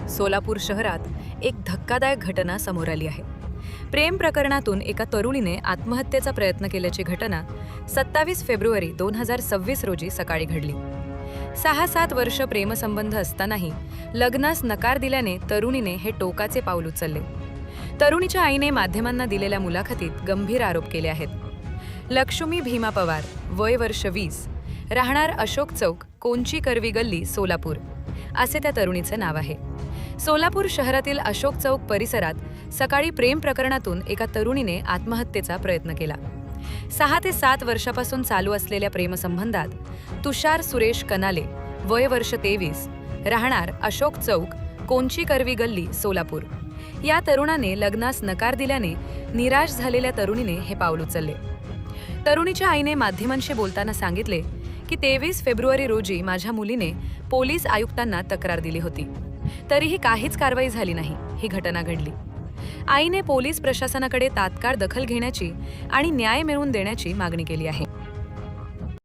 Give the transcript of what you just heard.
सोलापूर शहरात एक धक्कादायक घटना समोर आली आहे. प्रेम प्रकरणातून एका तरुणीने आत्महत्येचा प्रयत्न केल्याची घटना 27 फेब्रुवारी 2026 रोजी सकाळी घडली. 6-7 वर्ष प्रेमसंबंध असतानाही लग्नास नकार दिल्याने तरुणीने हे टोकाचे पाऊल उचलले. तरुणीच्या आईने माध्यमांना दिलेल्या मुलाखतीत गंभीर आरोप केले आहेत. लक्ष्मी भीमा पवार, वय वर्ष 20, राहणार अशोक चौक, कोंची करवी गल्ली, सोलापूर असे त्या तरुणीचे नाव आहे. सोलापूर शहरातील अशोक चौक परिसरात सकाळी प्रेम प्रकरणातून एका तरुणीने आत्महत्येचा प्रयत्न केला. 6 ते 7 वर्षापासून चालू असलेल्या प्रेमसंबंधात तुषार सुरेश कनाले, वय वर्ष 23, राहणार अशोक चौक, कोंची करवी गल्ली, सोलापूर या तरुणाने लग्नास नकार दिल्याने निराश झालेल्या तरुणीने हे पाऊल उचलले. तरुणीच्या आईने माध्यमांशी बोलताना सांगितले की 23 फेब्रुवारी रोजी माझ्या मुलीने पोलीस आयुक्तांना तक्रार दिली होती. तरीही काहीच कारवाई झाली नाही. ही घटना घडली. आईने पोलीस प्रशासनाकडे तात्काळ दखल घेण्याची आणि न्याय मिळवून देण्याची मागणी केली आहे.